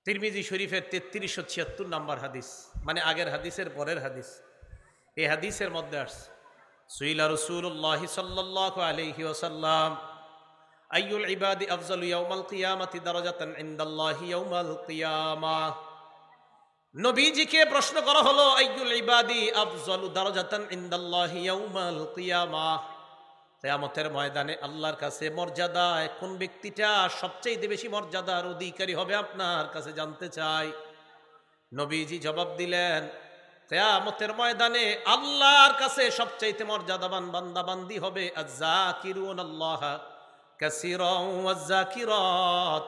তিরমিজি শরীফের 3376 নম্বর হাদিস, মানে আগের হাদিসের পরের হাদিস। এই হাদিসের মধ্যে আসছে, সুইলা রাসূলুল্লাহি সাল্লাল্লাহু আলাইহি ওয়াসাল্লাম আইয়ুল ইবাদি আফজালু ইয়াউমাল কিয়ামাতি দারাজাতান ইনদাল্লাহি ইয়াউমাল কিয়ামাহ। নবীজিকে প্রশ্ন করা হলো, আইয়ুল ইবাদি আফজালু দারাজাতান ইনদাল্লাহি ইয়াউমাল কিয়ামাহ, কিয়ামতের ময়দানে আল্লাহর কাছে মর্যাদায় কোন ব্যক্তিটা সবচেয়ে বেশি মর্যাদার অধিকারী হবে আপনার কাছে জানতে চাই। নবীজি জবাব দিলেন, কিয়ামতের ময়দানে আল্লাহর কাছে সবচেয়ে মর্যাদাবান বান্দা বান্দি হবে আয-যাকিরুনাল্লাহ কাসীরান ওয়াজ-যাকিরাত,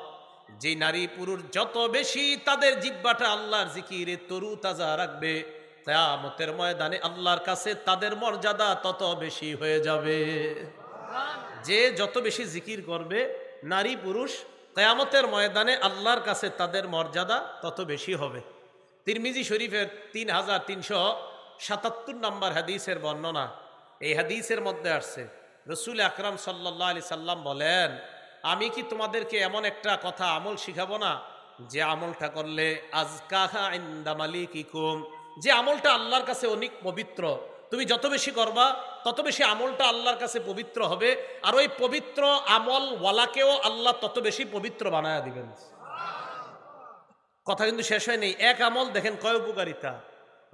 যে নারী পুরুষ যত বেশি তাদের জিহ্বাটা আল্লাহর জিকিরে তরু তাজা রাখবে, কিয়ামতের ময়দানে আল্লাহর কাছে তাদের মর্যাদা তত বেশি হয়ে যাবে। যে যত বেশি জিকির করবে নারী পুরুষ, কিয়ামতের ময়দানে আল্লাহর কাছে তাদের মর্যাদা তত বেশি হবে। তিরমিজি শরীফের 3377 নম্বর হাদিসের বর্ণনা। এই হাদিসের মধ্যে আসছে, রাসূল আকরাম সাল্লাল্লাহু আলাইহি সাল্লাম বলেন, আমি কি তোমাদেরকে এমন একটা কথা আমল শিখাবো না, যে আমলটা করলে আজকাহা ইনদা মালিকিকুম, যে আমলটা আল্লাহর কাছে অনেক পবিত্র, তুমি যত বেশি করবা তত বেশি আমলটা আল্লাহর কাছে পবিত্র হবে, আর ওই পবিত্র আমল ওয়ালাকেও আল্লাহ তত বেশি পবিত্র বানায়া দিবেন। কথা কিন্তু শেষ হয় নেই। এক আমল দেখেন কয় উপকারিতা,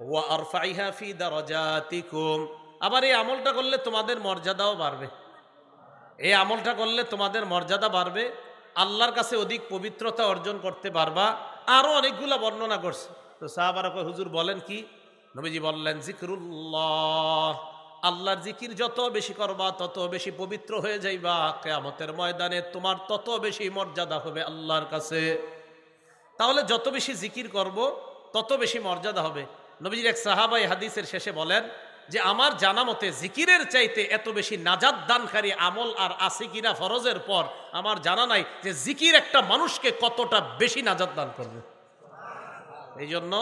ওয়া আরফাইহা ফি দারাজাতিকুম, আবার এই আমলটা করলে তোমাদের মর্যাদাও বাড়বে। এই আমলটা করলে তোমাদের মর্যাদা বাড়বে, আল্লাহর কাছে অধিক পবিত্রতা অর্জন করতে পারবা। আরো অনেকগুলা বর্ণনা করছে। তো সাহাবারা কয়, হুজুর বলেন কি? নবীজি বললেন, জিকরুল্লাহ, আল্লাহর জিকির যত বেশি করবা তত বেশি পবিত্র হয়ে যাইবা, কিয়ামতের ময়দানে তোমার তত বেশি মর্যাদা হবে আল্লাহর কাছে। তাহলে যত বেশি জিকির করব তত বেশি মর্যাদা হবে। নবীজির এক সাহাবা এই হাদিসের শেষে বলেন যে, আমার জানা মতে জিকিরের চাইতে এত বেশি নাজাত দানকারী আমল আর আছে কিনা ফরজের পর, আমার জানা নাই যে জিকির একটা মানুষকে কতটা বেশি নাজাত দান করবে। এই জন্য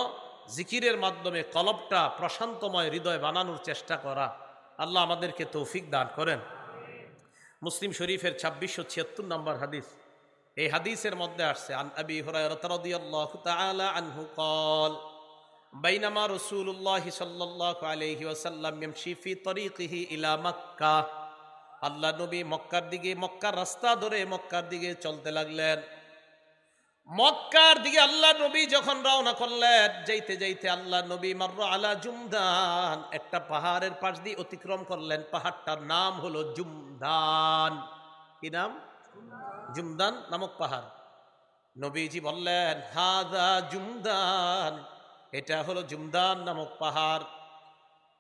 জিকিরের মাধ্যমে কলবটা প্রশান্তময় হৃদয় বানানোর চেষ্টা করা। আল্লাহ আমাদেরকে তৌফিক দান করেন। মুসলিম শরীফের 2676 নম্বর হাদিস। এই হাদিসের মধ্যে আসছে, আন আবি হুরায়রা রাদিয়াল্লাহু তাআলা আনহু قال বাইনামা রাসূলুল্লাহ সাল্লাল্লাহু আলাইহি ওয়াসাল্লাম ইয়ামশি ফি তরিকিহি ইলা মক্কা, আল্লাহ নবী মক্কার রাস্তা ধরে মক্কার দিকে চলতে লাগলেন। মক্কার দিকে আল্লাহ নবী যখন রওনা করলেন, যাইতে যাইতে আল্লাহ নবী মাররা আলা জুমদান, একটা পাহাড়ের পাশ দিয়ে অতিক্রম করলেন। পাহাড়টার নাম হলো জুমদান। কি নাম? জুমদান নামক পাহাড়। নবীজি বললেন, হাযা জুমদান, এটা হলো জুমদান নামক পাহাড়।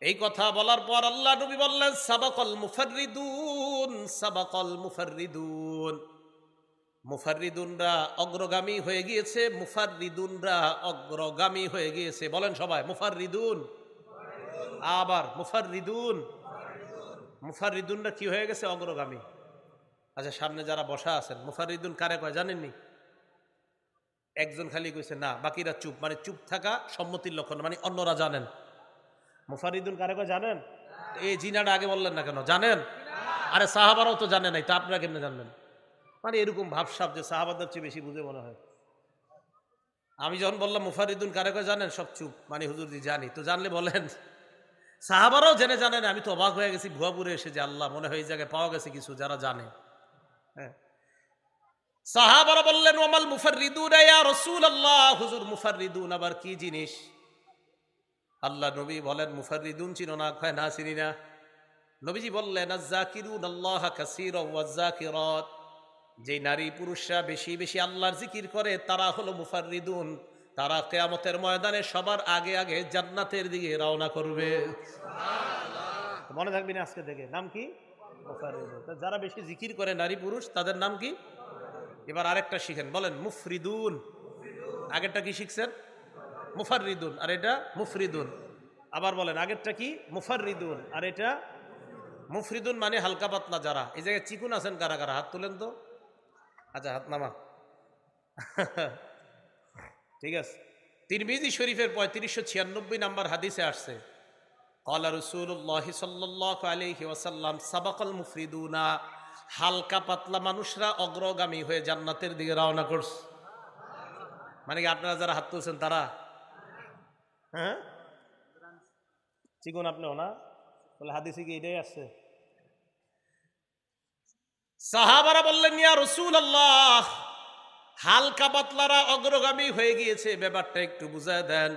এই কথা বলার পর আল্লাহ নবী বললেন, সাবাকাল মুফাররিদুন, সাবাকাল মুফাররিদুন, মুফাররিদুনরা অগ্রগামী হয়ে গিয়েছে, মুফাররিদুনরা অগ্রগামী হয়ে গিয়েছে। বলেন সবাই, মুফাররিদুন। আবার মুফাররিদুন। মুফাররিদুনরা কি হয়ে গেছে? অগ্রগামী। আচ্ছা, সামনে যারা বসা আছেন, মুফাররিদুন কারে কয় জানেননি? একজন খালি কইছে না, বাকিরা চুপ, মানে চুপ থাকা সম্মতির লক্ষণ, মানে অন্যরা জানেন। মুফাররিদুন কারে কয় জানেন? এই জিনাটা আগে বললেন না কেন? জানেন? আরে সাহাবারাও তো জানে নাই, তো আপনারা কেমনে জানবেন? মানে এরকম ভাবসাব যে সাহাবাদের চেয়ে বেশি বুঝে মনে হয়। আমি যখন বললাম মুফাররিদুন কারে কয় জানেন, সব চুপ, মানে হুজুর জি জানি। তো জানলে বলেন। সাহাবারাও জেনে জানেন। আমি তো অবাক হয়ে গেছি ভুয়াপুরে এসে, যে আল্লাহ, মনে হয় এই জায়গায় পাওয়া গেছে কিছু যারা জানে। হ্যাঁ, সাহাবারা বললেন, ওয়ামাল মুফাররিদুন ইয়া রাসূলুল্লাহ, হুজুর মুফাররিদুন আবার কি জিনিস? আল্লাহ নবী বলেন, মুফাররিদুন চিনো না? কয় না, চিনি না। নবীজি বললেন, আয-যাকিরুনাল্লাহ কাসীরান ওয়াজ-যাকিরাত, যে নারী পুরুষরা বেশি বেশি আল্লাহর জিকির করে তারা হলো মুফাররিদুন। তারা কিয়ামতের ময়দানে সবার আগে আগে জান্নাতের দিকে রওনা করবে। সুবহানাল্লাহ। মনে থাকবে না আজকে থেকে, নাম কি? মুফাররিদুন। যারা বেশি জিকির করে নারী পুরুষ, তাদের নাম কি? এবার আরেকটা শিখেন, বলেন মুফরিদুন। আগেরটা কি শিখছেন? মুফাররিদুন, আর এটা মুফরিদুন। আবার বলেন, আগেরটা কি? মুফাররিদুন, আর এটা মুফরিদুন। মানে হালকা পাতলা যারা। এই জায়গায় চিকুন আছেন কারা কারা? হাত তুলেন তো। আচ্ছা, হাত নামা। ঠিক আছে। তিরমিজি শরীফের 3596 নম্বর হাদিসে আসছে, ক্বালা রাসূলুল্লাহ সাল্লাল্লাহু আলাইহি ওয়াসাল্লাম সাবাকাল মুফরিদুনা, হালকা পাতলা মানুষরা অগ্রগামী হয়ে জান্নাতের দিকে রওনা করছে। মানে কি আপনারা যারা হাত তুলছেন তারা? হ্যাঁ, চিকুন আপনিও না? বলে হাদিসে কি এটাই আসছে? সাহাবারা বললেন, ইয়া রাসূলুল্লাহ, হালকা পাতলারা অগ্রগামী হয়ে গিয়েছে, ব্যাপারটা একটু বুঝায় দেন।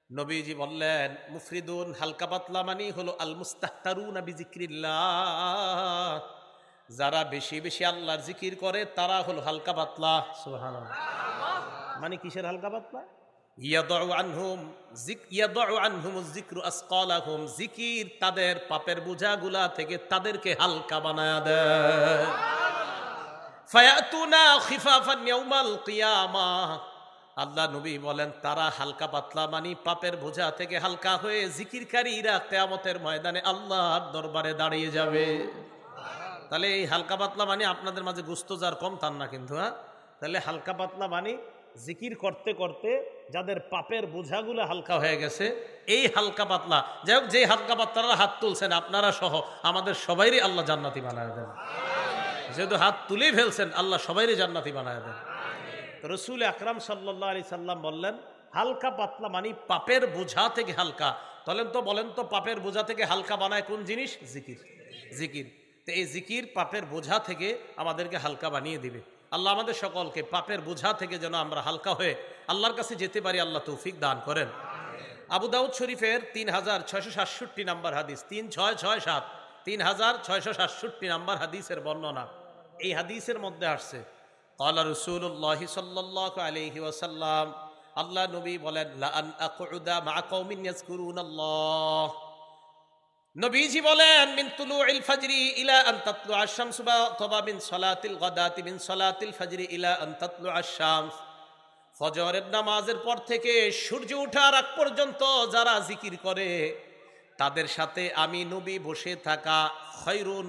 নবীজি বললেন, মুফরিদুন হালকা পাতলা মানে হলো আল মুস্তাহতারুনা বিজিক্রিল্লাহ, যারা বেশি বেশি আল্লাহর জিকির করে তারা হলো হালকা পাতলা। সুবহানাল্লাহ। মানে কিসের হালকা পাতলা? ইয়াদউ আনহুম যিকরু আসকালাহুম, জিকির তাদের পাপের বোঝাগুলা থেকে তাদেরকে হালকা বানায়া দেয়। ফায়াতুনা খিফাফান ইয়াউমাল কিয়ামাহ, আল্লাহ নবী বলেন তারা হালকা পাতলা মানে পাপের বোঝা থেকে হালকা হয়ে জিকিরকারীরা কিয়ামতের ময়দানে আল্লাহর দরবারে দাঁড়িয়ে যাবে। তাহলে এই হালকা পাতলা মানে আপনাদের মাঝে গোস্ত যার কম তার না কিন্তু, হ্যাঁ? তাহলে হালকা পাতলা মানে জিকির করতে করতে যাদের পাপের বোঝাগুলো হালকা হয়ে গেছে, এই হালকা পাতলা। যাই হোক, যে হালকা পাতলারা হাত তুলছেন আপনারা সহ আমাদের সবাইরই আল্লাহ জান্নাতি বানায় দেন। যেহেতু হাত তুলেই ফেলছেন, আল্লাহ সবাইরই জান্নাতি বানায় দেন। রসুল আকরাম সাল্লাল্লাহু আলাইহি সাল্লাম বললেন, হালকা পাতলা মানে পাপের বোঝা থেকে হালকা। বলেন তো পাপের বোঝা থেকে হালকা বানায় কোন জিনিস? জিকির। জিকির। তো এই জিকির পাপের বোঝা থেকে আমাদেরকে হালকা বানিয়ে দিবে। আল্লাহ আমাদের সকলকে পাপের বোঝা থেকে যেন আমরা হালকা হয়ে আল্লাহর কাছে যেতে পারি, আল্লাহ তৌফিক দান করেন। আবু দাউদ শরীফের 3667 নম্বর হাদিস, 3667, 3667 নম্বর হাদিসের বর্ণনা। এই হাদিসের মধ্যে আসছে, ক্বালা রাসূলুল্লাহ সাল্লাল্লাহু আলাইহি ওয়াসাল্লাম, আল্লাহ নবী বলেন, লা আন আকুদা মা কওমিন ইয়াযকুরুনাল্লাহ, নবীজি বলেন, মিন তুলুইল ফাজরি ইলা আন তাতলুআ আশ-শামসু বা মিন সালাতিল গাদাতি মিন সালাতিল ফাজরি ইলা আন তাতলুআ আশ-শামস, ফজরের নামাজের পর থেকে সূর্য ওঠার আগ পর্যন্ত যারা জিকির করে তাদের সাথে আমি নবী বসে থাকা খায়রুন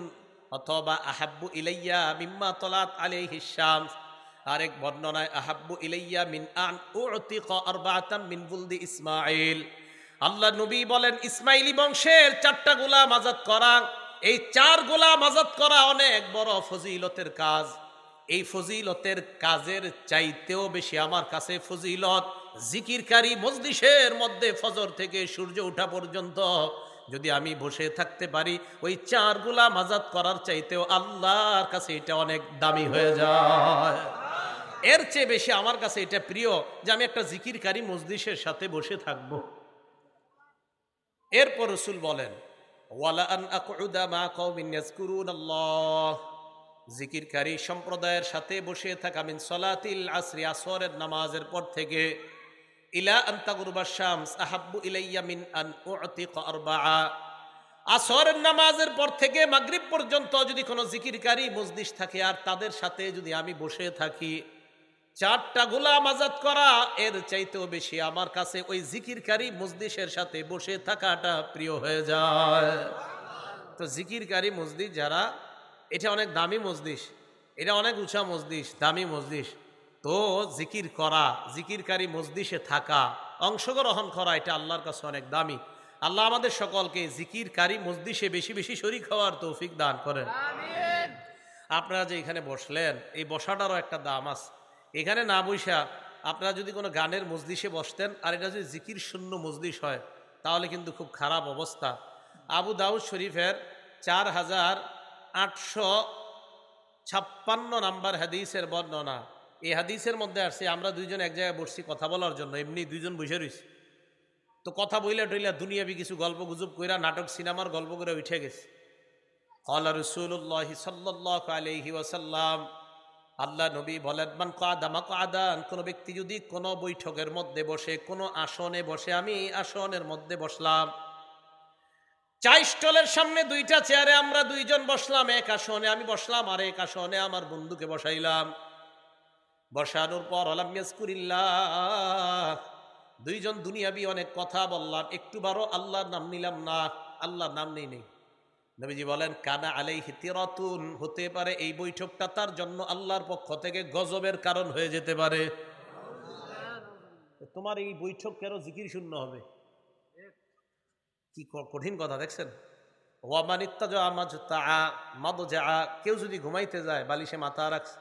অথবা আহাব্বু ইলাইয়া মিম্মা তালাত আলাইহিস শামস। আরেক বর্ণনায় আহাব্বু ইলাইয়া মিন আন উতিকা আরবাআতাম মিন বুলদি ইসমাঈল। আল্লাহ নবী বলেন, ইসমাইলি বংশের 4টা গোলাম আজাদ করা, এই 4 গোলাম আজাদ করা অনেক বড় ফজিলতের কাজ। এই ফজিলতের কাজের চাইতেও বেশি আমার কাছে ফজিলত জিকিরকারী মজলিসের মধ্যে ফজর থেকে সূর্য ওঠা পর্যন্ত যদি আমি বসে থাকতে পারি, ওই 4 গোলাম আজাদ করার চাইতেও আল্লাহর কাছে এটা অনেক দামি হয়ে যায়। এর চেয়ে বেশি আমার কাছে এটা প্রিয় যে আমি একটা জিকিরকারী মজলিসের সাথে বসে থাকবো। এরপর রাসূল বলেন, ওয়ালা আন আকুদা মা কওমিন ইয়াযকুরুনাল্লাহ, জিকিরকারী সম্প্রদায়ের সাথে বসে থাকা মিন সালাতিল আসরি, আসরের নামাজের পর থেকে ইলা আন তাগরুবাশ শামস আহাব্বু ইলাইয়া মিন আন উতিকা আরবাআ, আসরের নামাজের পর থেকে মাগরিব পর্যন্ত যদি কোনো জিকিরকারী মজলিস থাকে আর তাদের সাথে যদি আমি বসে থাকি, 4টা গোলাম আজাদ করা, এর চাইতেও বেশি আমার কাছে ওই জিকিরকারী মজলিসের সাথে বসে থাকাটা প্রিয় হয়ে যায়। তো জিকিরকারী মজলিস যারা, এটা অনেক দামি মজলিস, এটা অনেক উঁচা মজলিস, দামি মজলিস। তো জিকির করা, জিকিরকারী মজলিসে থাকা, অংশগ্রহণ করা, এটা আল্লাহর কাছে অনেক দামি। আল্লাহ আমাদের সকলকে জিকিরকারী মজলিসে বেশি বেশি শরীক হওয়ার তৌফিক দান করেন। আপনারা যে এখানে বসলেন, এই বসাটারও একটা দাম আছে। এখানে না বসা আপনারা যদি কোনো গানের মজলিসে বসতেন আর এটা যদি জিকির শূন্য মজলিস হয় তাহলে কিন্তু খুব খারাপ অবস্থা। আবু দাউদ শরীফের 4856 নাম্বার হাদিসের বর্ণনা। এই হাদিসের মধ্যে আসছে, আমরা দুইজন এক জায়গায় বসছি কথা বলার জন্য, এমনি দুইজন বসে রয়েছি, তো কথা বইলা টইলা দুনিয়াবি কিছু গল্প গুজব কইরা নাটক সিনেমার গল্প করে উঠে গেছে। ক্বালা রাসূলুল্লাহ সাল্লাল্লাহু আলাইহি ওয়াসাল্লাম, আল্লাহ নবী বলেন, মান কাদা মাকআদান, কোন ব্যক্তি যদি কোনো বৈঠকের মধ্যে বসে, কোনো আসনে বসে, আমি আসনের মধ্যে বসলাম, চা স্টলের সামনে 2টা চেয়ারে আমরা দুইজন বসলাম, এক আসনে আমি বসলাম আর এক আসনে আমার বন্ধুকে বসাইলাম। বসানোর পর আলাম ইয়াজকুরিল্লাহ, দুইজন দুনিয়াবি অনেক কথা বললাম, একটুবারও আল্লাহর নাম নিলাম না, আল্লাহর নাম নেই। নবীজি বলেন, কানা আলাইহি তিরাতুন, হতে পারে এই বৈঠকটা তার জন্য আল্লাহর পক্ষ থেকে গজবের কারণ হয়ে যেতে পারে। তোমার এই বৈঠক কেন জিকির শূন্য হবে? কি কঠিন কথা দেখছেন। ওয়ামান ইত্তাজা মাদজা, কেউ যদি ঘুমাইতে যায় বালিশে মাথা রাখছে,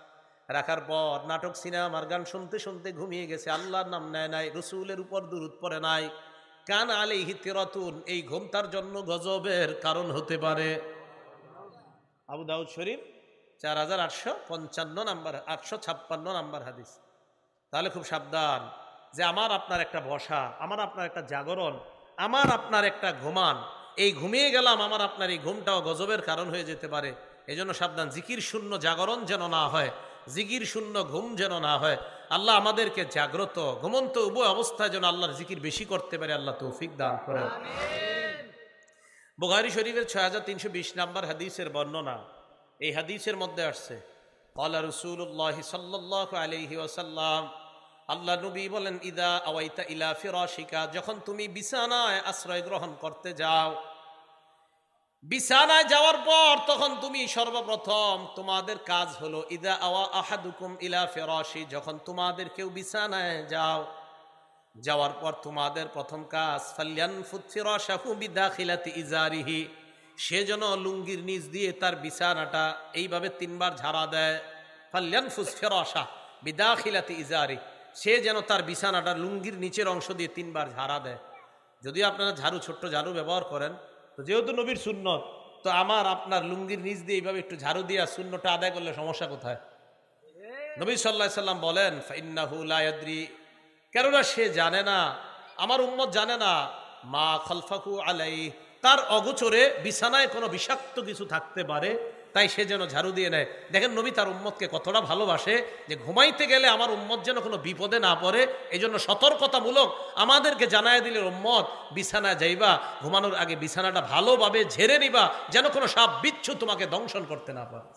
রাখার পর নাটক সিনেমার গান শুনতে শুনতে ঘুমিয়ে গেছে, আল্লাহর নাম নেয় নাই, রসুলের উপর দুরূদ পড়ে নাই। কান আলাইহি তিরাতুন, এই ঘুম তার জন্য গজবের কারণ হতে পারে। আবু দাউদ শরীফ 4855 নাম্বার, 856 নাম্বার হাদিস। তাহলে খুব সাবধান যে আমার আপনার একটা বসা, আমার আপনার একটা জাগরণ, আমার আপনার একটা ঘুমান, এই ঘুমিয়ে গেলাম, আমার আপনার এই ঘুমটাও গজবের কারণ হয়ে যেতে পারে। এই জন্য সাবধান, জিকির শূন্য জাগরণ যেন না হয়, জিকির শূন্য ঘুম যেন না হয়। আল্লাহ আমাদেরকে জাগ্রত ঘুমন্ত উভয় অবস্থায় যেন আল্লাহর জিকির বেশি করতে পারে, আল্লাহ তৌফিক দান করে। বুখারী শরীফের 6320 নাম্বার হাদিসের বর্ণনা। এই হাদিসের মধ্যে আসছে, ক্বালা রাসূলুল্লাহ সাল্লাল্লাহু আলাইহি ওয়াসাল্লাম, আল্লাহ নবী বলেন, ইদা আওয়াইতা ইলা ফিরাশিকা, যখন তুমি বিছানায় আশ্রয় গ্রহণ করতে যাও, বিছানায় যাওয়ার পর তখন তুমি সর্বপ্রথম তোমাদের কাজ হলো, ইদা আওয়া আহাদুকুম ইলা ফিরাশি, যখন তোমাদের কেউ বিছানায় যাও, যাওয়ার পর তোমাদের প্রথম কাজ, ফালয়ানফুত ফিরাশাহু বিদাখিলাতি ইজারিহি, সে যেন লুঙ্গির নিচ দিয়ে তার বিছানাটা এইভাবে 3 বার ঝাড়া দেয়। ফালয়ানফুস ফিরাশা বিদাখিলাতি ইজারি, সে যেন তার বিছানাটা লুঙ্গির নিচের অংশ দিয়ে 3 বার ঝাড়া দেয়। যদি আপনারা ঝাড়ু, ছোট্ট ঝাড়ু ব্যবহার করেন, তো যেহেতু নবীর সুন্নত, তো আমার আপনার লুঙ্গির নিচ দিয়ে এইভাবে একটু ঝাড়ু দিয়া সুন্নতটা আদায় করলে সমস্যা কোথায়? নবী সাল্লাল্লাহু আলাইহি সাল্লাম বলেন, ফাইন্নাহু লা ইয়াদরি, কেননা সে জানে না, আমার উম্মত জানে না, মা খালফাহু আলাইহি, তার অগোচরে বিছানায় কোনো বিষাক্ত কিছু থাকতে পারে, তাই সে যেন ঝাড়ু দিয়ে নেয়। দেখেন নবী তার উম্মতকে কতটা ভালোবাসে, যে ঘুমাইতে গেলে আমার উম্মত যেন কোনো বিপদে না পড়ে, এই জন্য সতর্কতামূলক আমাদেরকে জানায় দিলে, উম্মত বিছানায় যাইবা, ঘুমানোর আগে বিছানাটা ভালোভাবে ঝেড়ে নিবা, যেন কোনো সাপ বিচ্ছু তোমাকে দংশন করতে না পারে।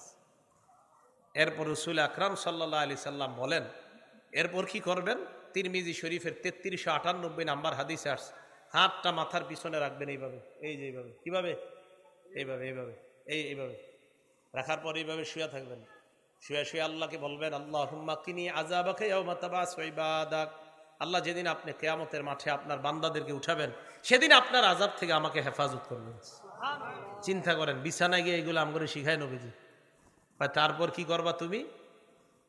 এরপর রাসূল আকরাম সাল্লাল্লাহু আলাইহি সাল্লাম বলেন, এরপর কি করবেন? তিরমিজি শরীফের 3398 নাম্বার হাদিসে আসছে, হাতটা মাথার পিছনে রাখবেন এইভাবে, এই যে এইভাবে, কিভাবে? এইভাবে, এইভাবে, এইভাবে রাখার পর এইভাবে শুয়ে থাকবেন। শুয়ে শুয়ে আল্লাহকে বলবেন, আল্লাহুম্মা কিনি আযাবাকা ইয়াওমা তাবাসু ইবাদাক, আল্লাহ যেদিন আপনি কিয়ামতের মাঠে আপনার বান্দাদেরকে উঠাবেন, সেদিন আপনার আযাব থেকে আমাকে হেফাজত করবেন। চিন্তা করেন, বিছানায় গিয়ে এগুলো আমগরে শিখায় নবীজি। তারপর কি করবা তুমি?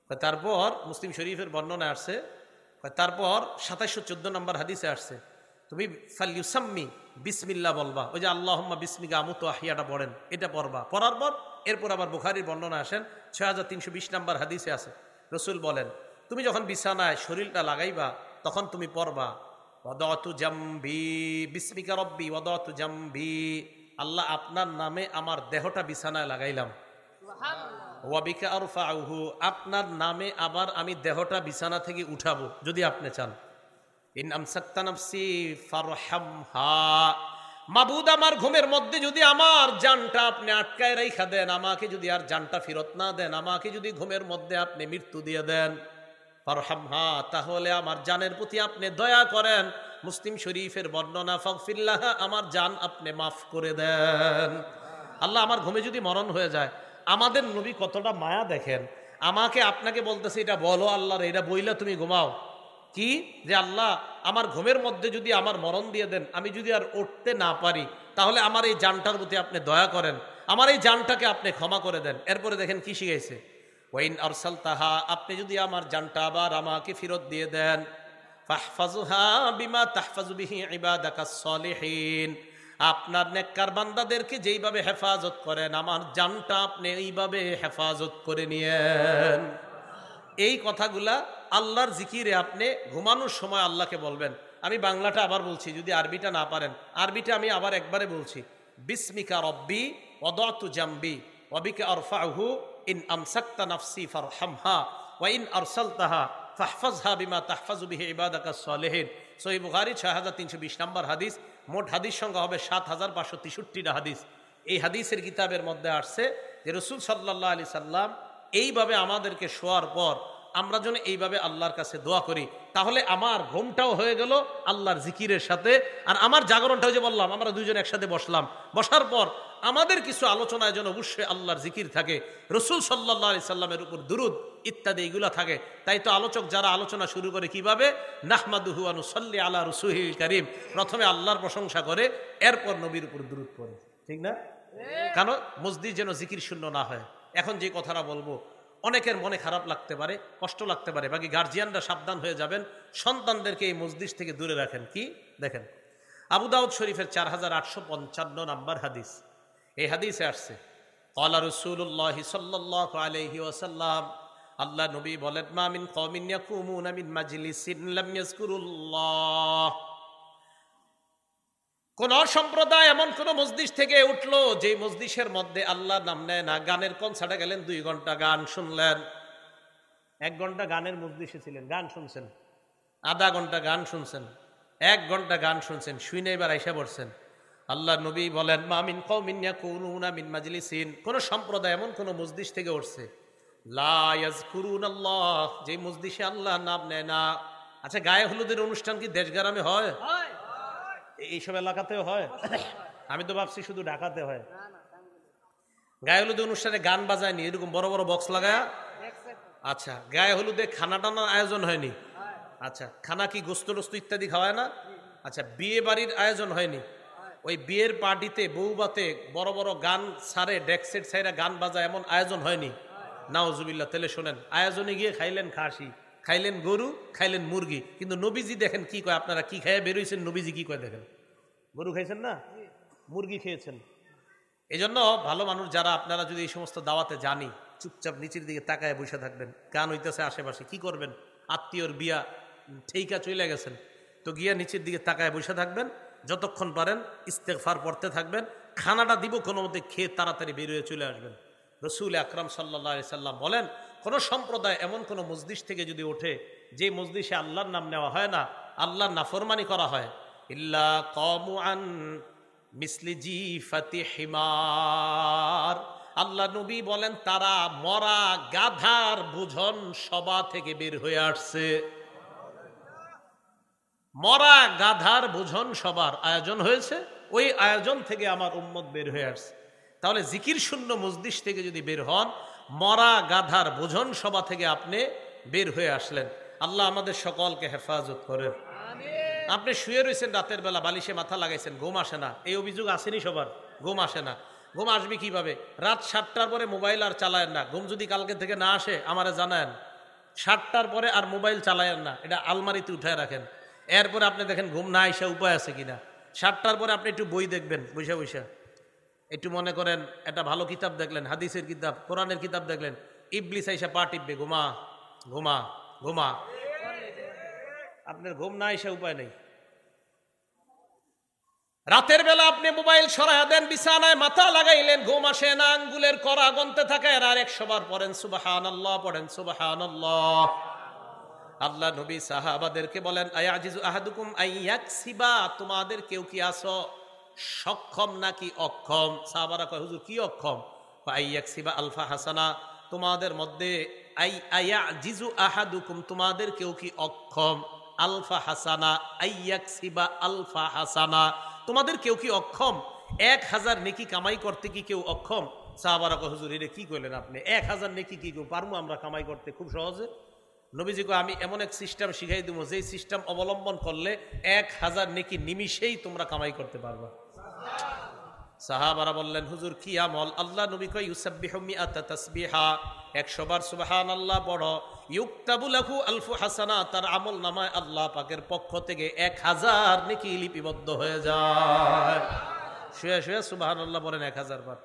তারপর মুসলিম শরীফের বর্ণনা আসছে, তারপর 2714 নম্বর হাদিসে আসছে, তুমি ফালইউসাম্মি বিসমিল্লাহ বলবা, ওই যে আল্লাহুম্মা বিসমিকা আমুতু আহিয়াটা পড়েন, এটা পড়বা। পড়ার পর এরপর আবার বুখারীর বর্ণনা আসেন 6320 নম্বর হাদিসে আছে, রসুল বলেন, তুমি যখন বিছানায় শরীরটা লাগাইবা, তখন তুমি পড়বা, ওয়াদাতু জামবি বিসমিকা রব্বি ওয়াদাতু জামবি, আল্লাহ আপনার নামে আমার দেহটা বিছানায় লাগাইলাম। ওয়াবিকা আরফাউহু, আপনার নামে আবার আমি দেহটা বিছানা থেকে উঠাবো যদি আপনি চান। ইন আমসাকতা নাফসি ফারহামহা, মাবুদ আমার ঘুমের মধ্যে যদি আমার জানটা আপনি আটকায় রাইখা দেন, আমাকে যদি আর জানটা ফেরত না দেন, আমাকে যদি ঘুমের মধ্যে আপনি মৃত্যু দিয়ে দেন, ফারহামহা, তাহলে আমার জানের প্রতি আপনি দয়া করেন। মুসলিম শরীফের বর্ণনা, ফাগফিরলাহ, আমার জান আপনি মাফ করে দেন। আল্লাহ আমার ঘুমে যদি মরণ হয়ে যায়, আমাদের নবী কতটা মায়া দেখেন, আমাকে আপনাকে বলতেছে, এটা বলো আল্লাহর, এটা বইলা তুমি ঘুমাও, কি যে আল্লাহ আমার ঘুমের মধ্যে যদি আমার মরণ দিয়ে দেন, আমি যদি আর উঠতে না পারি, তাহলে আমার এই জানটার প্রতি আপনি দয়া করেন, আমার এই জানটাকে আপনি ক্ষমা করে দেন। এরপরে দেখেন কি শিখাইছে, ওয়াইন আরসালতাহা, আপনি যদি আমার জানটা আবার আমাকে ফেরত দিয়ে দেন, ফাহফাজুহা বিমা তাহফাজু বিহি ইবাদাকাস সালিহিন, আপনার নেককার বান্দাদেরকে যেইভাবে হেফাজত করেন, আমার জানটা আপনি এইভাবে হেফাজত করে নিয়েন। এই কথাগুলা আল্লাহর জিকিরে আপনি ঘুমানোর সময় আল্লাহকে বলবেন। আমি বাংলাটা আবার বলছি, যদি আরবিটা না পারেন, আরবিটা আমি আবার একবারে বলছি, বিসমিকা রব্বি ওয়াদাতু জামবি ওয়াবিকা আরফাউহু, ইন আমসাকতা নাফসি ফারহামহা ওয়া ইন আরসালতাহা ফাহফাজহা বিমা তাহফাজু বিহি ইবাদাকাস সালিহিন। সহিহ বুখারী 6320 নম্বর হাদিস। মোট হাদিস সংখ্যা হবে 7563টা হাদিস। এই হাদিসের কিতাবের মধ্যে আসছে যে রাসূল সাল্লাল্লাহু আলাইহি সাল্লাম এইভাবে আমাদেরকে শোয়ার পর আমরা যেন এইভাবে আল্লাহর কাছে দোয়া করি, তাহলে আমার ঘুমটাও হয়ে গেল আল্লাহর জিকিরের সাথে, আর আমার জাগরণটাও, যে বললাম আমরা দুইজন একসাথে বসলাম, বসার পর আমাদের কিছু আলোচনায় যেন অবশ্যই আল্লাহর জিকির থাকে, রাসূল সাল্লাল্লাহু আলাইহি সাল্লামের উপর দুরূদ ইত্যাদি এগুলা থাকে। তাই তো আলোচক যারা আলোচনা শুরু করে কিভাবে, নাহমাদুহু ওয়া নুসাল্লি আলা রাসূলিল কারীম, প্রথমে আল্লাহর প্রশংসা করে, এরপর নবীর উপর দুরূদ পড়ে, ঠিক না? কারণ মসজিদ যেন জিকির শূন্য না হয়। এখন যে কথাটা বলবো, অনেকের মনে খারাপ লাগতে পারে, কষ্ট লাগতে পারে, বাকি গার্জিয়ানরা সাবধান হয়ে যাবেন, সন্তানদেরকে এই মসজিদ থেকে দূরে রাখেন। কি দেখেন, আবু দাউদ শরীফের 4855 নাম্বার হাদিস, এই হাদিসে আসছে ক্বালা রাসূলুল্লাহ সাল্লাল্লাহু আলাইহি ওয়াসাল্লাম, আল্লাহ নবী বলেন, মা মিন কওমিন ইয়াকুমুনা মিন মাজলিসিন লাম ইয়াযকুরুল্লাহ, কোন সম্প্রদায় এমন কোন মসজিদ থেকে উঠলো যে মসজিদের মধ্যে আল্লাহর নাম নেয় না। গানের কনসার্টে গেলেন, 2 ঘন্টা গান শুনলেন, 1 ঘন্টা গানের মসজিদে ছিলেন, গান শুনছেন, আধা ঘন্টা গান শুনছেন, 1 ঘন্টা গান শুনছেন, শুনে এবার আইসা পড়ছেন। আল্লাহ নবী বলেন, মা মিন কওমিন ইয়াকুনুনা মিন মাজলিসিন, কোন সম্প্রদায় এমন কোন মসজিদ থেকে উঠছে লা ইয়াযকুরুনাল্লাহ, যে মসজিদে আল্লাহর নাম নেয় না। আচ্ছা, গায়ে হলুদের অনুষ্ঠান কি দেশ গ্রামে হয়? এইসব এলাকাতেও হয়? আমি তো ভাবছি শুধু ঢাকাতে হয়। গায়ে হলুদের অনুষ্ঠানে গান বাজায়নি, এরকম বড় বড় বক্স লাগায়? আচ্ছা, গায়ে হলুদে খানা টানার আয়োজন হয়নি? আচ্ছা, খানা কি গোস্ত টোস্ত ইত্যাদি খাওয়ায় না? আচ্ছা, বিয়ে বাড়ির আয়োজন হয়নি? ওই বিয়ের পার্টিতে বউবাতে বড় বড় গান ছাড়ে, ডেকসেট ছাইরা গান বাজায়, এমন আয়োজন হয়নি? নাউজুবিল্লাহ। তাহলে শোনেন, আয়োজনে গিয়ে খাইলেন খাসি, খাইলেন গরু, খাইলেন মুরগি, কিন্তু নবীজি দেখেন কি কয়, আপনারা কি খাইয়া বেরোইছেন, নবীজি কি কয় দেখেন। গরু খাইছেন না, মুরগি খেয়েছেন। এই জন্য ভালো মানুষ যারা, আপনারা যদি এই সমস্ত দাওয়াতে জানি, চুপচাপ নিচের দিকে তাকায় বসে থাকবেন। গান হইতেছে আশেপাশে, কি করবেন? আত্মীয়র বিয়া ঠেইকা চলে গেছেন, তো গিয়া নিচের দিকে তাকায় বসে থাকবেন, যতক্ষণ পারেন ইস্তেগফার পড়তে থাকবেন। খানাটা দিব কোনো মতে খেয়ে তাড়াতাড়ি বেরিয়ে চলে আসবেন। রসুল আকরাম সাল্লাল্লাহু আলাইহি সাল্লাম বলেন, কোন সম্প্রদায় এমন কোন মসজিদ থেকে যদি ওঠে যে মসজিদে আল্লাহর নাম নেওয়া হয় না, আল্লাহর নাফরমানি করা হয়, ইল্লা কামু আন মিসলি জিফাতি হিমার, আল্লাহ নবী বলেন তারা মরা গাধার বুঝন সভা থেকে বের হয়ে আসছে। মরা গাধার বুঝন সবার আয়োজন হয়েছে, ওই আয়োজন থেকে আমার উম্মত বের হয়ে আসছে। তাহলে জিকির শূন্য মসজিদ থেকে যদি বের হন, মরা গাধার বুঝন সভা থেকে আপনি বের হয়ে আসলেন। আল্লাহ আমাদের সকলকে হেফাজত করেন। আপনি শুয়ে রয়েছেন, রাতের বেলা বালিশে মাথা লাগাইছেন, ঘুম আসে না, এই অভিযোগ আসেনি সবার? ঘুম আসে না, ঘুম আসবে কিভাবে? রাত 7টার পরে মোবাইল আর চালায়েন না। ঘুম যদি কালকে থেকে না আসে আমারে জানায়েন। 7টার পরে আর মোবাইল চালায়েন না, এটা আলমারিতে উঠায় রাখেন। এরপরে আপনি দেখেন ঘুম না আসা উপায় আছে কিনা। 7টার পরে আপনি একটু বই দেখবেন, বৈশা বৈশা একটু মনে করেন একটা ভালো কিতাব দেখলেন, হাদিসের কিতাব, কোরআনের কিতাব দেখলেন, ইবলিস আইসা পা টিপবে, ঘুমা ঘুমা ঘুমা। আপনার ঘুম না আসা উপায় নেই। রাতের বেলা আপনি মোবাইল সরাইয়া দেন, বিছানায় মাথা লাগাইলেন, ঘুম আসে না, আঙ্গুলের কড়া গুনতে থাকে, আর 100 বার পড়েন সুবহানাল্লাহ, পড়েন সুবহানাল্লাহ। আল্লাহ নবী সাহাবাদেরকে বলেন, আয়াজিজু আহাদুকুম আইয়াকসিবা, তোমাদের কেউ কি আছো সক্ষম নাকি অক্ষম? সাহাবারা কয়, হুজুর কি অক্ষম? আইয়াকসিবা আলফা হাসানা, তোমাদের মধ্যে আয়াজিজু আহাদুকুম, তোমাদের কেউ কি অক্ষম? আলফা হাসানা, আইয়াকসিবা আলফা হাসানা, তোমাদের কেউ কি অক্ষম 1000 নেকি কামাই করতে? কি কেউ অক্ষম? সাহাবারা কয়, হুজুর এটা কি কইলেন আপনি? 1000 নেকি কি কেউ পারবো আমরা কামাই করতে খুব সহজে? নবীজি কয়, আমি এমন এক সিস্টেম শিখাই দেবো, যেই সিস্টেম অবলম্বন করলে 1000 নেকি নিমিষেই তোমরা কামাই করতে পারবা। সাহাবারা বললেন, হুজুর কি আমল? আল্লাহ নবী কয়, ইউসাব্বিহু মিআতা তাসবিহা, 100 বার সুবহানাল্লাহ পড়ো, ইউকতাবু লাহু আলফু হাসানা, তার আমল নামায় আল্লাহ পাকের পক্ষ থেকে 1000 নেকি লিপিবদ্ধ হয়ে যায়। শুয়ে শুয়ে সুবহানাল্লাহ বলেন 1000 বার।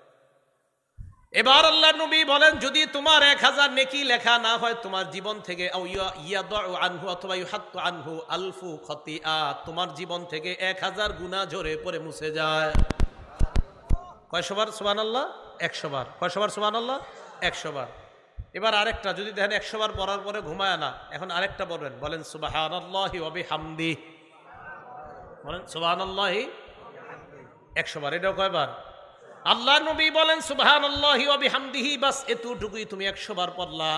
এবার আল্লাহ নবী বলেন, যদি তোমার 1000 নেকি লেখা না হয় তোমার জীবন থেকে, অথবা ইউহাত্তু আনহু আলফু খতিআ, তোমার জীবন থেকে 1000 গুনাহ ঝরে পড়ে মুছে যায়। কয়শো বার সুবহানাল্লাহ? 100 বার। কয়শো বার সুবহানাল্লাহ? 100 বার। এবার আরেকটা, যদি দেখেন 100 বার পড়ার পরে ঘুমায় না, এখন আরেকটা বলবেন, বলেন সুবহানাল্লাহি ওয়া বিহামদিহি, বলেন সুবহানাল্লাহি 100 বার। এটাও কয়বার? আল্লাহ নবী বলেন সুবহানাল্লাহি ওয়া বিহামদিহি, বাস এতটুকুই তুমি 100 বার পড়লা,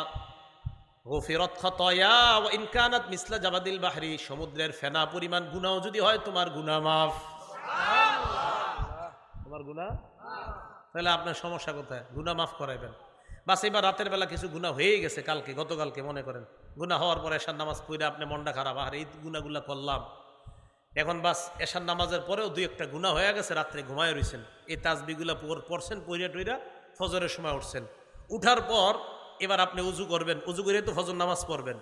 গফিরাত খাতায়া ওয়া ইন কানাত মিসলা জাবাদিল বাহরি, সমুদ্রের ফেনা পরিমাণ গুনাহ যদি হয় তোমার গুনাহ মাফ। তোমার গুনাহ, তাহলে আপনার সমস্যা কোথায়? গুনাহ মাফ করাইবেন। বাস এবার রাতের বেলা কিছু গুনাহ হয়ে গেছে, কালকে গতকালকে মনে করেন, গুনাহ হওয়ার পরে এশার নামাজ পড়ে আপনি মনটা খারাপ, আর এই গুনাহগুলা করলাম, এখন বাস এশার নামাজের পরেও 2-1টা গুনাহ হয়ে গেছে, রাত্রে ঘুমায় রইছেন, এই তাসবিহগুলা পড়ছেন, পইরা টইরা ফজরের সময় উঠছেন, উঠার পর এবার আপনি উজু করবেন, উজু করে তো ফজর নামাজ পড়বেন।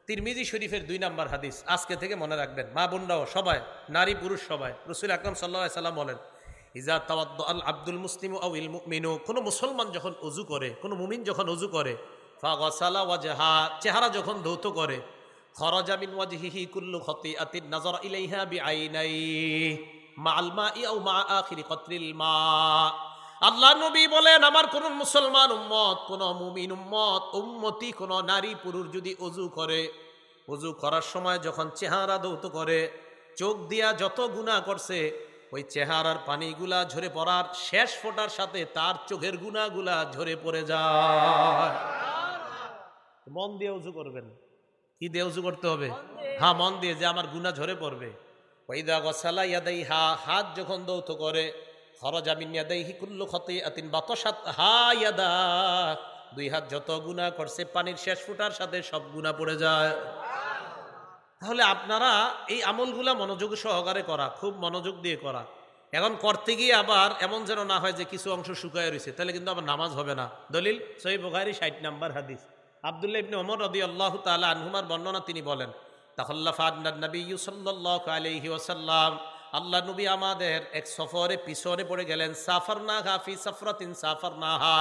তিরমিজি শরীফের 2 নম্বর হাদিস আজকে থেকে মনে রাখবেন, মা বোনরাও সবাই, নারী পুরুষ সবাই। রাসূল আকরাম সাল্লাল্লাহু আলাইহি সাল্লাম বলেন, ইজা তাওয়াদ্দা আল আব্দুল মুসলিমু আও ইল মুমিনু, কোন মুসলমান যখন উজু করে, কোন মুমিন যখন উজু করে, ফাগাসালা ওয়াজহা, চেহারা যখন ধৌত করে, খরাজা মিন ওয়াজহিহি কুল্লু খাতিআতিন নাযারা ইলাইহা বিআইনাইহি মাআল মাই আও মা আখিরি কতরিল মা। আল্লাহ নবী বলেন, আমার কোন মুসলমান উম্মত, কোন মুমিন উম্মত, উম্মতি, কোন নারী পুরুষ যদি উজু করে, উজু করার সময় যখন চেহারা ধৌত করে, চোখ দিয়া যত গুনাহ করছে ওই চেহারার পানিগুলা ঝরে পড়ার শেষ ফোঁটার সাথে তার চোখের গুনাহগুলা ঝরে পড়ে যায়। মন দিয়ে উজু করবেন। কি দিয়ে উজু করতে হবে? হ্যাঁ, মন দিয়ে, যে আমার গুনাহ ঝরে পড়বে। ওয়াইদা গাসালা ইয়াদাইহা, হাত যখন ধৌত করে, খরাজা মিন ইয়াদাইহি কুল্লু খাতিআতিন বাতাসাত হা ইয়াদা, 2 হাত যত গুনাহ করছে পানির শেষ ফোঁটার সাথে সব গুনাহ পড়ে যায়। তাহলে আপনারা এই আমলগুলা মনোযোগ সহকারে করা, খুব মনোযোগ দিয়ে করা। এখন করতে গিয়ে আবার এমন যেন না হয় যে কিছু অংশ শুকায় রয়েছে, তাহলে কিন্তু আবার নামাজ হবে না। দলিল সহিহ বুখারী 60 নম্বর হাদিস, আব্দুল্লাহ ইবনে ওমর রাদিয়াল্লাহু তাআলা আনহুমার বর্ণনা, তিনি বলেন, তাখাল্লাফা আন-নবী সাল্লাল্লাহু আলাইহি ওয়াসাল্লাম, আল্লাহ নবী আমাদের এক সফরে পিছনে পড়ে গেলেন। সাফারনাহা ফি সাফরাতিন সাফারনাহা,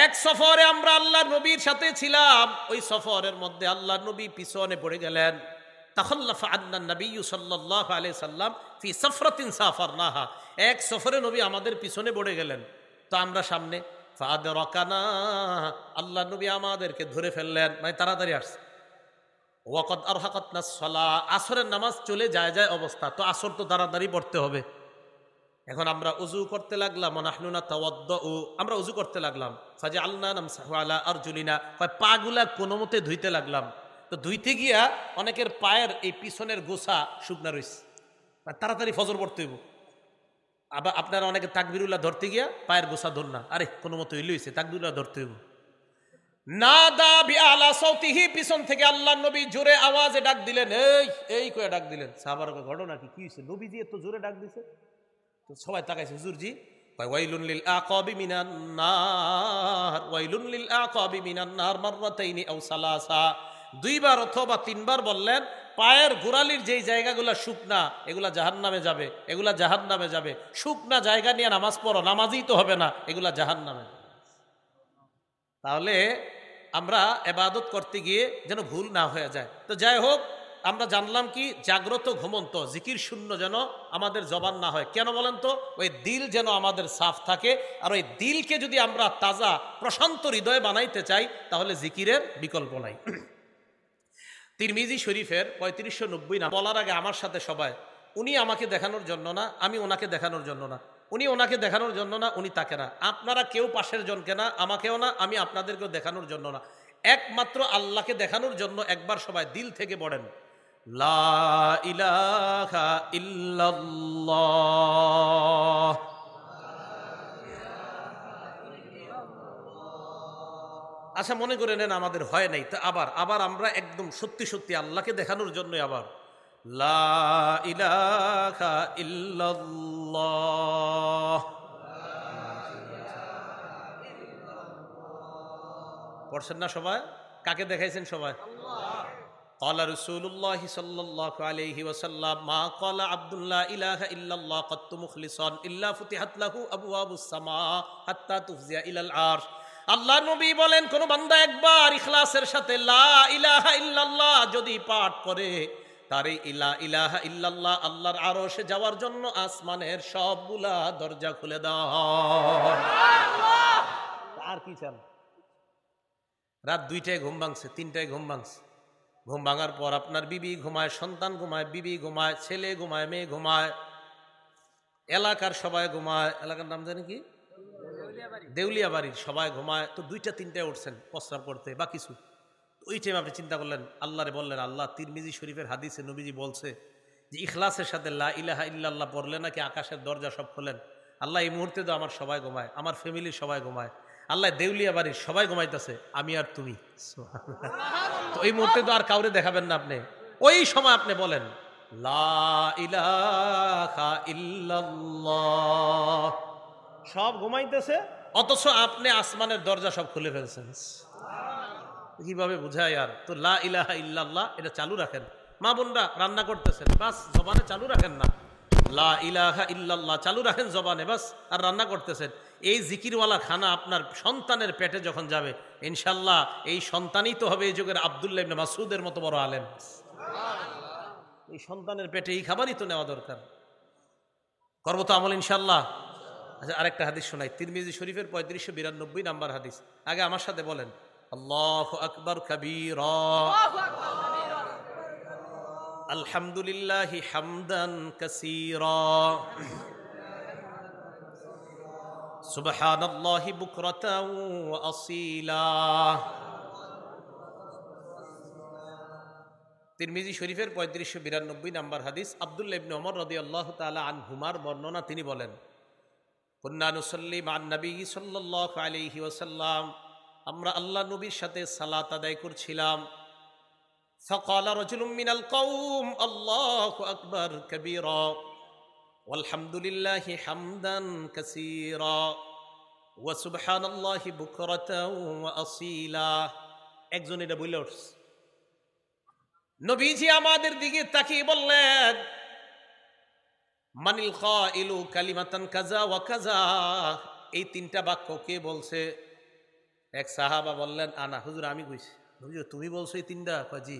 এক সফরে আমরা আল্লাহ নবীর সাথে ছিলাম, ওই সফরের মধ্যে আল্লাহ নবী পিছনে পড়ে গেলেন। তাখাল্লাফা আন-নবী সাল্লাল্লাহু আলাইহি সাল্লাম ফি সাফরাতিন সাফারনাহা, এক সফরে নবী আমাদের পিছনে পড়ে গেলেন, তো আমরা সামনে। ফাআদরাকানা, আল্লাহ নবী আমাদেরকে ধরে ফেললেন, মানে তাড়াতাড়ি আসছে। ওয়াকাদ আরহাকাতনাস সালাহ, আসরের নামাজ চলে যায় অবস্থা, তো আসর তো তাড়াতাড়ি পড়তে হবে। এখন আমরা উজু করতে লাগলাম, নাহনুনা তাওয়াদ্দু, আমরা উজু করতে লাগলাম। ফাজআলনা নামসাহু আলা আরজুলিনা, পাগুলা কোনো মতে ধুইতে লাগলাম। তো ধুইতে গিয়া অনেকের পায়ের এই পিছনের গোছা শুকনা রইছে, তাড়াতাড়ি ফজর পড়তে হইব। আবার আপনারা অনেকে তাকবিরুল্লাহ ধরতে গিয়া পায়ের গোছা ধর না, আরে কোনো মতো হইলে হইছে, তাকবিরুল্লাহ ধরতে হইব। নাদা বিআলা সাউতিহি, পিছন থেকে আল্লাহ নবী জোরে আওয়াজে ডাক দিলেন, এই এই কয়ে ডাক দিলেন। সাহাবারা ঘটনা কি হইছে, নবীজি এত জোরে ডাক দিছে। তো সবাই তাকাইছে, হুজুরজি ওয়াইলুন লিল আকাবি মিনান নার, ওয়াইলুন লিল আকাবি মিনান নার মাররাতাইনি আও সালাসা, 2 বার অথবা 3 বার বললেন, পায়ের গোড়ালির যেই জায়গাগুলা শুকনা এগুলা জাহান্নামে যাবে, এগুলা জাহান্নামে যাবে। শুকনা জায়গা নিয়ে নামাজ পড়ো, নামাজই তো হবে না, এগুলা জাহান্নামে। তাহলে আমরা ইবাদত করতে গিয়ে যেন ভুল না হয়ে যায়। তো যাই হোক, আমরা জানলাম কি, জাগ্রত ঘুমন্ত জিকির শূন্য যেন আমাদের জবান না হয়। কেন বলেন তো? ওই দিল যেন আমাদের সাফ থাকে। আর ওই দিলকে যদি আমরা তাজা প্রশান্ত হৃদয় বানাইতে চাই, তাহলে জিকিরের বিকল্প নাই। তিরমিজি শরীফের 3590 নাম বলার আগে আমার সাথে সবাই, উনি আমাকে দেখানোর জন্য না, আমি ওনাকে দেখানোর জন্য না, উনি ওনাকে দেখানোর জন্য না, উনি তাকে না, আপনারা কেউ পাশের জনকে না, আমাকেও না, আমি আপনাদেরকেও দেখানোর জন্য না, একমাত্র আল্লাহকে দেখানোর জন্য একবার সবাই দিল থেকে পড়েন, লা ইলাহা ইল্লাল্লাহ। আচ্ছা, মনে করে নেন আমাদের হয় নাই, তো আবার আমরা একদম সত্যি সত্যি আল্লাহকে দেখানোর জন্য আবার লা ইলাহা ইল্লাল্লাহ পড়ছেন না সবাই? কাকে দেখাইছেন সবাই? قال رسول الله صلى الله عليه وسلم ما قال عبد لا إله إلا الله قد مخلصا إلا فتحت له أبواب السماء حتى تفزع إلى العرش। আল্লাহ নবী বলেন, কোন বান্দা একবার ইখলাসের সাথে লা ইলাহা ইল্লাল্লাহ যদি পাঠ করে, তার এই লা ইলাহা ইল্লাল্লাহ আল্লাহর আরশে যাওয়ার জন্য আসমানের সবগুলা দরজা খুলে দাও। আর কি চান? রাত 2টায় ঘুম ভাঙছে, 3টায় ঘুম ভাঙছে, ঘুম ভাঙার পর আপনার বিবি ঘুমায়, সন্তান ঘুমায়, বিবি ঘুমায়, ছেলে ঘুমায়, মেয়ে ঘুমায়, এলাকার সবাই ঘুমায়, এলাকার নাম জানি কি, দেউলিয়া বাড়ির সবাই ঘুমায়। তো 2টা-3টায় উঠছেন প্রস্রাব করতে বা কিছু, ওই টাইম আপনি চিন্তা করলেন, আল্লাহরে বললেন, আল্লাহ, তিরমিজি শরীফের হাদিসে নবীজি বলছে যে ইখলাসের সাথে লা ইলাহা ইল্লাল্লাহ পড়লে নাকি আকাশের দরজা সব খোলেন। আল্লাহ, এই মুহূর্তে তো আমার সবাই ঘুমায়, আমার ফ্যামিলির সবাই ঘুমায়, আল্লাহ দেউলিয়া বাড়ির সবাই ঘুমাইতেছে, আমি আর তুমি। তো এই মুহূর্তে তো আর কাউরে দেখাবেন না আপনি, ওই সময় আপনি বলেন লা ইলাহা ইল্লাল্লাহ। সব ঘুমাইতেছে, অথচ আপনি আসমানের দরজা সব খুলে ফেলছেন। কিভাবে বুঝায় আর? তো লা ইলাহা ইল্লাল্লাহ এটা চালু রাখেন। মা বোনরা রান্না করতেছেন, বাস জবানে চালু রাখেন না, লা ইলাহা ইল্লাল্লাহ চালু রাখেন জবানে, বাস। আর রান্না করতেছেন, এই জিকিরওয়ালা খানা আপনার সন্তানের পেটে যখন যাবে, ইনশাল্লাহ এই সন্তানই তো হবে এই যুগের আব্দুল্লাহ ইবনে মাসউদের মতো বড় আলেম। এই সন্তানের পেটে এই খাবারই তো নেওয়া দরকার। করবো তো আমল ইনশাল্লাহ। আচ্ছা, আরেকটা হাদিস শোনাই, তিরমিজি শরীফের 3592 নাম্বার হাদিস। আগে আমার সাথে বলেন, আল্লাহু আকবার কাবীরা, আলহামদুলিল্লাহি হামদান কাসীরা, সুবহানাল্লাহি বুকরাতাও ওয়া আসীলা। তিরমিজি শরীফের 3592 নাম্বার হাদিস। আব্দুল্লাহ ইবনে ওমর রাদিয়াল্লাহু তাআলা আনহুমার বর্ণনা, তিনি বলেন, কুন্না নুসাল্লি মা'আন নবী সাল্লাল্লাহু আলাইহি ওয়াসাল্লাম, আমরা আল্লাহ নবীর সাথে সালাত আদায় করছিলাম। ফাকালা রাজুলুম মিনাল কওম আল্লাহু আকবার কাবীরা ওয়ালহামদুলিল্লাহি হামদান কাসীরা ওয়া সুবহানাল্লাহি বুকরাতাও ওয়া আসীলা। একজন এটা বলে উঠছে। নবীজি আমাদের দিকে তাকিয়ে বললেন, মানিল কাইলু কালিমাতান কাযা ওয়া কাযা, এই তিনটা বাক্য কে বলছে? এক সাহাবা বললেন, আনা, হুজুর আমি কইছি। হুজুর তুমি বলছো এই তিনটা? জি।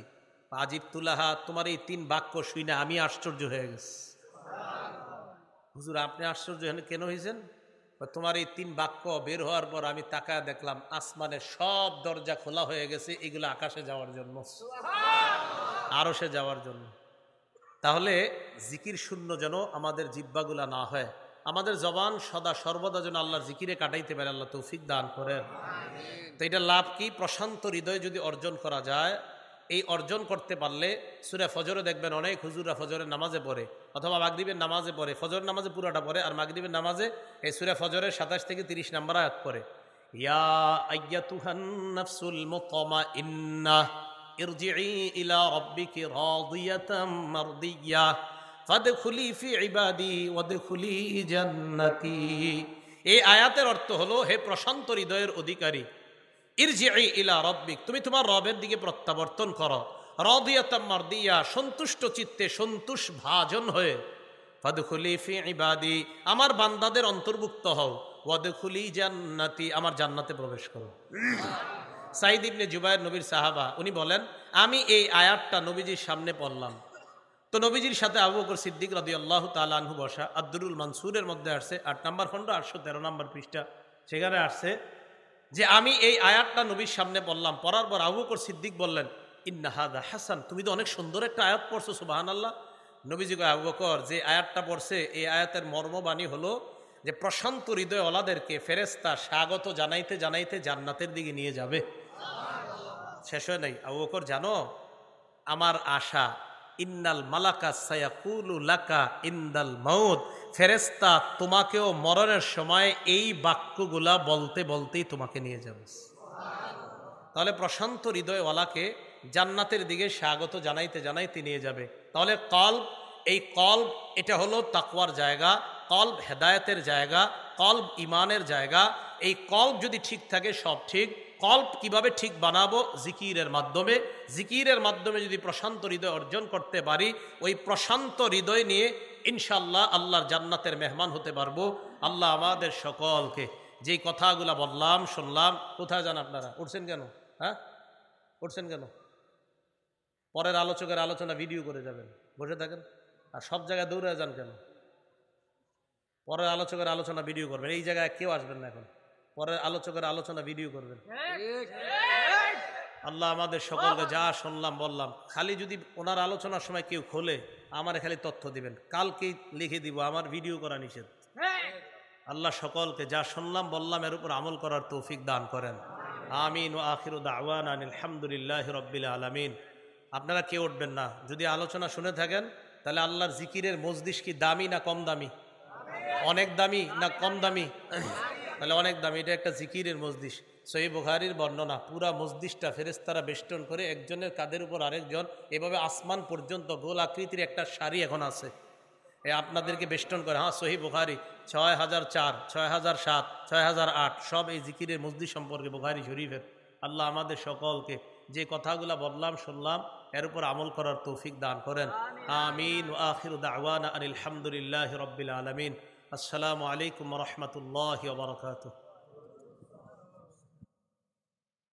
আজিব তুলাহা, তোমার এই তিন বাক্য শুনে আমি আশ্চর্য হয়ে গেছি। হুজুর আপনি আশ্চর্য কেন হয়েছেন? তোমার এই তিন বাক্য বের হওয়ার পর আমি তাকায় দেখলাম আসমানের সব দরজা খোলা হয়ে গেছে, এগুলো আকাশে যাওয়ার জন্য, আরশে যাওয়ার জন্য। তাহলে জিকির শূন্য যেন আমাদের জিহ্বাগুলা না হয়, আমাদের জবান সদা সর্বদা যেন আল্লাহর জিকিরে কাটাইতে পারে, আল্লাহ তৌফিক দান করেন। তো এটা লাভ কি? প্রশান্ত হৃদয় যদি অর্জন করা যায়, এই অর্জন করতে পারলে সূরা ফজরে দেখবেন অনেক হুজুররা ফজরের নামাজে পড়ে, অথবা মাগরিবের নামাজে পড়ে, ফজর নামাজে পুরাটা পড়ে, আর মাগরিবের নামাজে এই সূরা ফজরের 27 থেকে 30 নম্বর আয়াত পড়ে, ইয়া আইয়াতুহান নাফসুল মুতমাইন্নাহ ইরজিই ইলা রাব্বিকি রাদিয়াতাম মারদিয়াহ ফাদখুলি ফি ইবাদি ওয়াদখুলি জান্নাতি। এই আয়াতের অর্থ হলো, হে প্রশান্ত হৃদয়ের অধিকারী, ইরজিই ইলা রাব্বিক, তুমি তোমার রবের দিকে প্রত্যাবর্তন করো, রাদিয়াতাম মারদিয়া, সন্তুষ্ট চিত্তে, সন্তোষ ভাজন হয়ে, ফাদখুলি ফি ইবাদি, আমার বান্দাদের অন্তর্ভুক্ত হও, ওয়াদখুলি জান্নাতি, আমার জান্নাতে প্রবেশ করো। সাইদ ইবনে জুবায়ের নবীর সাহাবা, উনি বলেন, আমি এই আয়াতটা নবীজির সামনে পড়লাম, তো নবীজির সাথে আবু বকর সিদ্দিক রাদিয়াল্লাহু তাআলা আনহু বসা। আদ-দুরুল মানসুরের মধ্যে আসছে 8 নম্বর খণ্ড 813 নম্বর পৃষ্ঠা, সেখানে আসছে যে আমি এই আয়াতটা নবীর সামনে পড়লাম, পড়ার পর আবু বকর সিদ্দিক বললেন, ইন্না হাযা হাসান, তুমি তো অনেক সুন্দর একটা আয়াত পড়ছো, সুবহানাল্লাহ। নবীজি কয়, আবু বকর, যে আয়াতটা পড়ছে এই আয়াতের মর্মবাণী হলো যে প্রশান্ত হৃদয় ওলাদেরকে ফেরেশতা স্বাগত জানাইতে জানাইতে জান্নাতের দিকে নিয়ে যাবে। শেষ হয় নাই। আবু বকর, জানো আমার আশা, ইন্নাল মালাকা সায়াকুলু লাকা ইনদাল মাউত, ফেরেশতা তোমাকেও মরণের সময় এই বাক্যগুলা বলতে বলতেই তোমাকে নিয়ে যাবে। তাহলে প্রশান্ত হৃদয়ওয়ালাকে জান্নাতের দিকে স্বাগত জানাইতে জানাইতে নিয়ে যাবে। তাহলে কলব, এই কলব এটা হলো তাকওয়ার জায়গা, কলব হেদায়েতের জায়গা, কলব ইমানের জায়গা। এই কলব যদি ঠিক থাকে সব ঠিক। কলব কিভাবে ঠিক বানাবো? জিকিরের মাধ্যমে। জিকিরের মাধ্যমে যদি প্রশান্ত হৃদয় অর্জন করতে পারি, ওই প্রশান্ত হৃদয় নিয়ে ইনশাল্লাহ আল্লাহর জান্নাতের মেহমান হতে পারবো। আল্লাহ আমাদের সকলকে যেই কথাগুলা বললাম শুনলাম, কোথায় যান আপনারা? উঠছেন কেন? হ্যাঁ, উঠছেন কেন? পরের আলোচকের আলোচনা ভিডিও করে যাবেন, বসে থাকেন। আর সব জায়গায় দৌড়ে যান কেন? পরের আলোচকের আলোচনা ভিডিও করবেন, এই জায়গায় কেউ আসবেন না এখন। পরের আলোচকের আলোচনা ভিডিও করবেন। আল্লাহ আমাদের সকলকে যা শুনলাম বললাম, খালি যদি ওনার আলোচনার সময় কেউ খোলে, আমার খালি তথ্য দিবেন, কালকেই লিখে দিব, আমার ভিডিও করা নিষেধ। আল্লাহ সকলকে যা শুনলাম বললাম এর উপর আমল করার তৌফিক দান করেন। আমিন ওয়া আখিরু দাওয়ানা আলহামদুলিল্লাহি রাব্বিল আলামিন। আপনারা কেউ উঠবেন না, যদি আলোচনা শুনে থাকেন তাহলে আল্লাহর জিকিরের মজলিস কি দামি না কম দামি? অনেক দামি না কম দামি? তাহলে অনেক দামি। এটা একটা জিকিরের মজলিস। সহিহ বুখারীর বর্ণনা, পুরা মজলিসটা ফেরেশতারা বেষ্টন করে, একজনের কাঁধের উপর আরেকজন, এভাবে আসমান পর্যন্ত গোল আকৃতির একটা সারি এখন আছে, আপনাদেরকে বেষ্টন করে। হ্যাঁ, সহিহ বুখারী 6004, 6007, 6008 সব এই জিকিরের মজলিস সম্পর্কে বুখারী শরীফের। আল্লাহ আমাদের সকলকে যে কথাগুলো বললাম শুনলাম এর উপর আমল করার তৌফিক দান করেন। আমিন। ওয়া আখিরু দাওয়ানা আনিল হামদুলিল্লাহি রাব্বিল আলামিন। আসসালামু আলাইকুম ওয়া রাহমাতুল্লাহি ওয়া বারাকাতুহু।